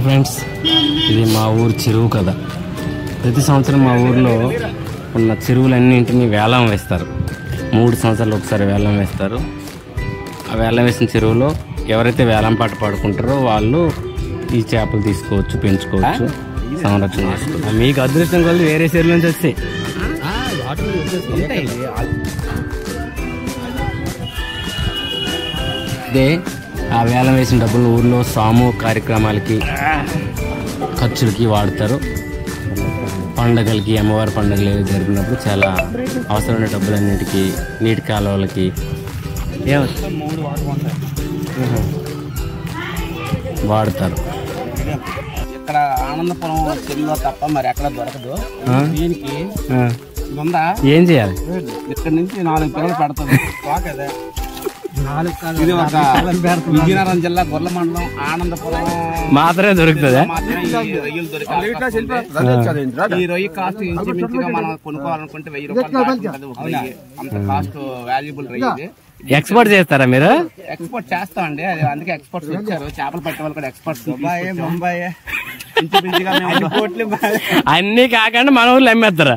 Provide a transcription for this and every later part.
Hi friends, ఇది మా ఊరు చెరువు కదా. ప్రతి సంవత్సరం మా ఊర్లో ఉన్న చెరువులన్నింటినీ వేలం వేస్తారు. 3 సంవత్సరాలు ఒకసారి వేలం వేస్తారు. ఆ వేలం వేసిన చెరువులో ఎవరైతే వేలం పాట పాడుకుంటారో వాళ్ళు ఈ చేపలు తీసుకోవచ్చు, పెంచుకోవచ్చు, సంరక్షణ చేసుకోవచ్చు. మీకు అదృష్టం కొద్ది వేరే చెరువు నుంచి వస్తాయి. ఇదే ఆ వేలం వేసిన డబ్బులు ఊర్లో సామూహిక కార్యక్రమాలకి, ఖర్చులకి వాడతారు. పండగలకి, అమ్మవారి పండుగలు ఏవి జరిపినప్పుడు చాలా అవసరమైన డబ్బులన్నిటికీ, నీటి కాలువలకి వాడతారు. ఇక్కడ ఆనందపురం చెరువులో తప్ప మరి ఎక్కడ దొరకదు. దీనికి ఏం చేయాలి? ఇక్కడ నుంచి 4 పిల్లలు పెడతారు. ఇది ఒక విజయనగరం జిల్లా గొర్రెల మండలం ఆనందపురం మాత్రమే దొరుకుతుందా? ఈ రొయ్యి కాస్ట్ ఇంచుమించుగా మనం కొనుక్కోవాలనుకుంటే 1000 రూపాయలు. అంత కాస్ట్ వాల్యుబుల్ రొయ్యి. ఎక్స్పోర్ట్ చేస్తారా మీరు? ఎక్స్పోర్ట్ చేస్తామండి, అది అందుకే ఎక్స్పోర్ట్స్ వచ్చారు. చేపలు పట్టే వాళ్ళు కూడా ఎక్స్పోర్ట్స్. ముంబై అన్ని కాకుండా మన ఊర్లో అమ్మేస్తారా?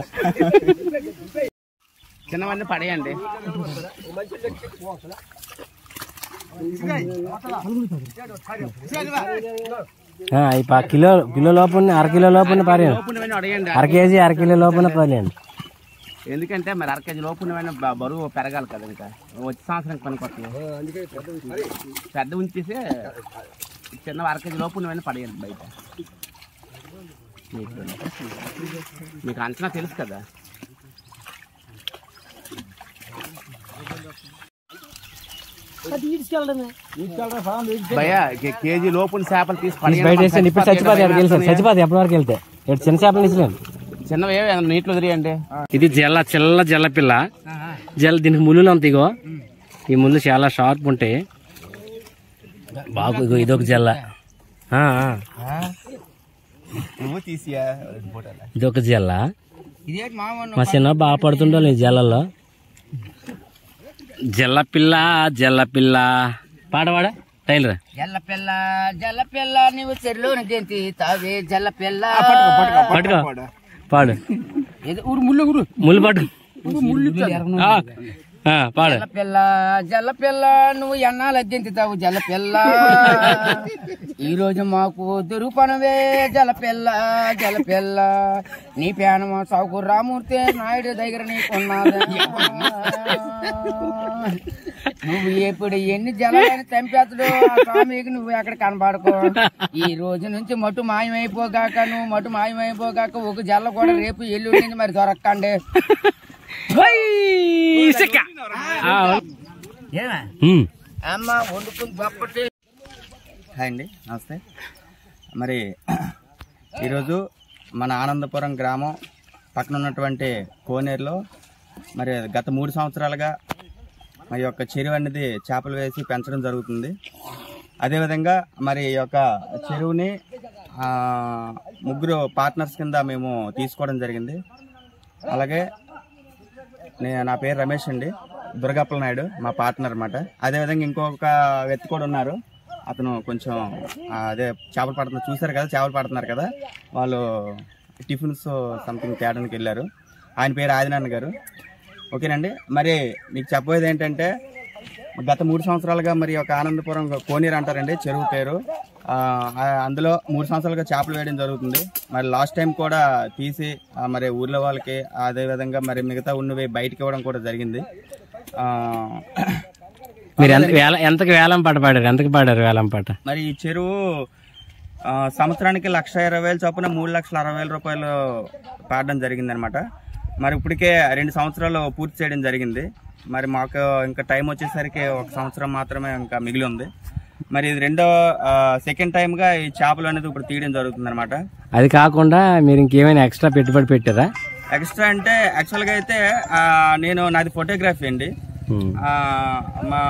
చిన్నవన్నీ పడేయండి. కిలో లోపల, అర కిలో లోపల పారేయండి. అర కేజీ, అర కిలో లోపల పారేయండి. ఎందుకంటే మరి 1/2 కేజీ లోపునమైన బరువు పెరగాలి కదా. ఇంకా వచ్చే సంవత్సరం పనికొస్తుంది. పెద్ద ఉంచేసి చిన్న 1/2 కేజీ లోపునమైన పడేయండి బయట. మీకు అంచనా తెలుసు కదా. భయ్యా కేజీ లోపు చేపలు తీసి ఇప్పుడు చచ్చిపోతే ఎప్పటి వరకు వెళ్తే చిన్న చేపలు తీసుకెళ్ళండి. చిన్నవి నీటిలో వదిలేయండి. ఇది జల్ల పిల్ల. దీనికి ముళ్ళు అంత. ఇగో ఈ ముళ్ళు చాలా షార్ప్ ఉంటాయి. బాగు ఇదొక జల్ల, ఇదొక జల్ల. మా చిన్న బాగా పడుతుండో ఈ జల్లలో. జల్ల పిల్ల పాడవాడ టైలర్. జల్ల పిల్ల నువ్వు చెరువులోని జంతి తావే జల్ల పిల్ల. పట్టుకో పాడు. ముళ్ళు పట్టు పాడు. జల్ల పిల్ల నువ్వు ఎన్నాళ్ళు అద్దెంతావు జల్ల పిల్ల. ఈ రోజు మాకు దురుపనవే జల పిల్ల. నీ పేనమ సాగు రామూర్తి నాయుడు దగ్గర నీకున్నదా? నువ్వు ఎప్పుడు ఎన్ని జలాలని చంపేస్తాడు ఆ స్వామికి నువ్వు ఎక్కడ కనబడుకో. ఈ రోజు నుంచి మటు మాయమైపోగాక, నువ్వు మటు మాయమైపోగాక ఒక జల్ల కూడా రేపు ఎల్లుండి మరి దొరక్కండి. అమ్మ వండుకుని గొప్పటి. హాయ్ అండి, నమస్తే. మరి ఈరోజు మన ఆనందపురం గ్రామం పక్కన ఉన్నటువంటి కోనేరులో మరి గత 3 సంవత్సరాలుగా మరి యొక్క చెరువు అనేది చేపలు వేసి పెంచడం జరుగుతుంది. అదేవిధంగా మరి ఈ యొక్క చెరువుని 3 పార్ట్నర్స్ కింద మేము తీసుకోవడం జరిగింది. అలాగే నా పేరు రమేష్ అండి, దుర్గప్పల నాయుడు మా పార్ట్నర్ అన్నమాట. అదేవిధంగా ఇంకొక వ్యక్తి కూడా ఉన్నారు. అతను కొంచెం అదే చేపలు పడుతున్నారు, చూసారు కదా, చేపలు పడుతున్నారు కదా, వాళ్ళు టిఫిన్స్ సంథింగ్ తేడానికి వెళ్ళారు. ఆయన పేరు ఆదినారాయణ గారు. ఓకేనండి. మరి మీకు చెప్పబోయేది ఏంటంటే గత 3 సంవత్సరాలుగా మరి ఒక ఆనందపురం కోనేరు అంటారండి చెరువు పేరు. అందులో 3 సంవత్సరాలుగా చేపలు వేయడం జరుగుతుంది. మరి లాస్ట్ టైం కూడా తీసి మరి ఊర్లో వాళ్ళకి, అదేవిధంగా మరి మిగతా ఉన్నవి బయటకి ఇవ్వడం కూడా జరిగింది. మీరు ఎంతకు వేలం పాట పాడారు? ఎంతకు పాడారు వేలం పాట? మరి ఈ చెరువు సంవత్సరానికి 1,20,000 చొప్పున 3,60,000 రూపాయలు పాడడం జరిగింది అనమాట. మరి ఇప్పటికే 2 సంవత్సరాలు పూర్తి చేయడం జరిగింది. మరి మాకు ఇంకా టైం వచ్చేసరికి 1 సంవత్సరం మాత్రమే ఇంకా మిగిలి ఉంది. మరి ఇది సెకండ్ టైంగా ఈ చేపలు అనేది ఇప్పుడు తీయడం జరుగుతుంది అనమాట. అది కాకుండా మీరు ఇంకేమైనా ఎక్స్ట్రా పెట్టుబడి పెట్టారా? ఎక్స్ట్రా అంటే యాక్చువల్గా అయితే నాది ఫోటోగ్రఫీ అండి. మా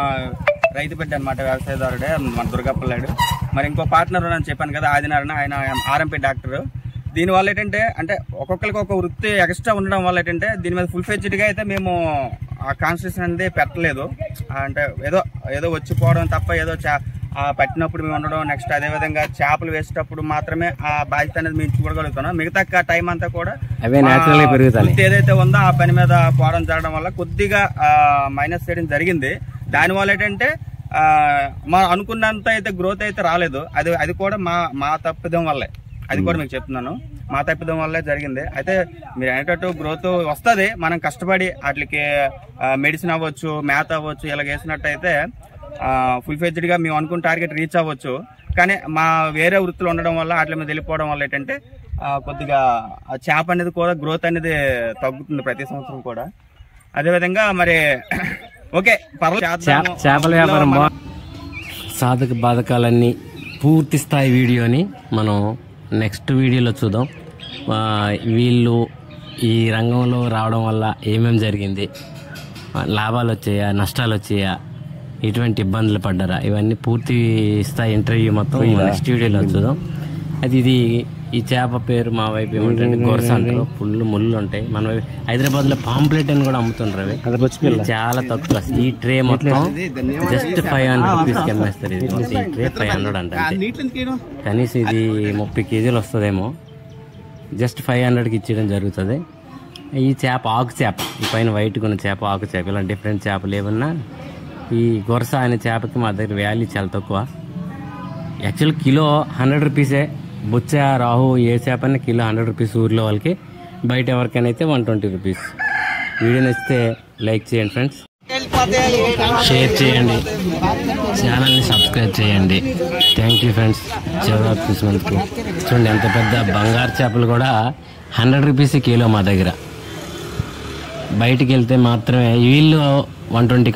రైతు బిడ్డ అనమాట, వ్యవసాయదారుడే మన దుర్గప్పలాడు. మరి ఇంకో పార్ట్నర్ అని చెప్పాను కదా, ఆదినారాయణ, ఆయన ఆర్ఎంపీ డాక్టర్. దీనివల్ల ఏంటంటే ఒక్కొక్కరికి ఒక వృత్తి ఎక్స్ట్రా ఉండడం వల్ల ఏంటంటే దీని మీద ఫుల్ ఫ్లెడ్జ్డ్గా అయితే మేము ఆ కాన్స్టిట్యూషన్ అనేది పెట్టలేదు. అంటే ఏదో వచ్చిపోవడం తప్ప ఏదో పట్టినప్పుడు మేము ఉండడం, నెక్స్ట్ అదేవిధంగా చేపలు వేసేటప్పుడు మాత్రమే ఆ బాధ్యత అనేది మేము చూడగలుగుతున్నాం. మిగతా టైం అంతా కూడా ఏదైతే ఉందో ఆ పని మీద పోవడం జరగడం వల్ల కొద్దిగా మైనస్ చేయడం జరిగింది. దానివల్ల ఏంటంటే మా అనుకున్నంత అయితే గ్రోత్ అయితే రాలేదు. అది కూడా మా తప్పిదం వల్లే, అది కూడా మీకు చెప్తున్నాను, మా తప్పిదం వల్లే జరిగింది. అయితే మీరు అనేటట్టు గ్రోత్ వస్తుంది, మనం కష్టపడి వాటికి మెడిసిన్ అవ్వచ్చు, మేత అవ్వచ్చు, ఇలా వేసినట్టయితే ఫుల్ ఫ్లెడ్జ్డ్ గా మేము అనుకున్న టార్గెట్ రీచ్ అవ్వచ్చు. కానీ మా వేరే వృత్తులు ఉండడం వల్ల వాటి మీద వెళ్ళిపోవడం వల్ల ఏంటంటే కొద్దిగా చేప అనేది కూడా గ్రోత్ అనేది తగ్గుతుంది ప్రతి సంవత్సరం కూడా. అదేవిధంగా మరి ఓకే చేపల వ్యాపారం సాధక బాధకాలన్నీ పూర్తి స్థాయి వీడియోని మనం నెక్స్ట్ వీడియోలో చూద్దాం. వీళ్ళు ఈ రంగంలో రావడం వల్ల ఏమేమి జరిగింది, లాభాలు వచ్చాయా, నష్టాలు వచ్చాయా, ఎటువంటి ఇబ్బందులు పడ్డారా, ఇవన్నీ పూర్తి స్థాయి ఇంటర్వ్యూ మొత్తం నెక్స్ట్ వీడియోలో చూద్దాం. ఇది ఈ చేప పేరు మా వైపు ఏమంటే గొరస అంటారు. ఫుల్ ముళ్ళు ఉంటాయి. మన వైపు హైదరాబాద్ లో పాంప్లెట్ అని కూడా అమ్ముతుంటారు. అవి చాలా తక్కువ. ఈ ట్రే మొత్తం జస్ట్ 500 రూపీస్కి అమ్మేస్తారు. ఇది మొత్తం ఈ ట్రే 500 అంటే కనీసం ఇది 30 కేజీలు వస్తుందేమో. జస్ట్ 500కి ఇచ్చేయడం జరుగుతుంది. ఈ చేప ఆకు చేప, ఈ పైన వైట్ ఉన్న చేప ఆకు చేప, ఇలా డిఫరెంట్ చేపలు ఏమన్నా ఈ గొరస అనే చేపకి మా దగ్గర వాల్యూ చాలా తక్కువ. యాక్చువల్ కిలో 100 రూపీసే. బుచ్చ, రాహు ఏ చేపని కిలో 100 రూపీస్ ఊర్లో వాళ్ళకి, బయట ఎవరికైనా అయితే 120 రూపీస్. వీడియో నచ్చితే లైక్ చేయండి ఫ్రెండ్స్, షేర్ చేయండి, ఛానల్ని సబ్స్క్రైబ్ చేయండి. థ్యాంక్ యూ ఫ్రెండ్స్ చివరికి చూసినందుకు. చూడండి ఎంత పెద్ద బంగారు చేపలు కూడా 100 రూపీస్ కిలో మా దగ్గర. బయటికి వెళ్తే మాత్రమే వీళ్ళు 120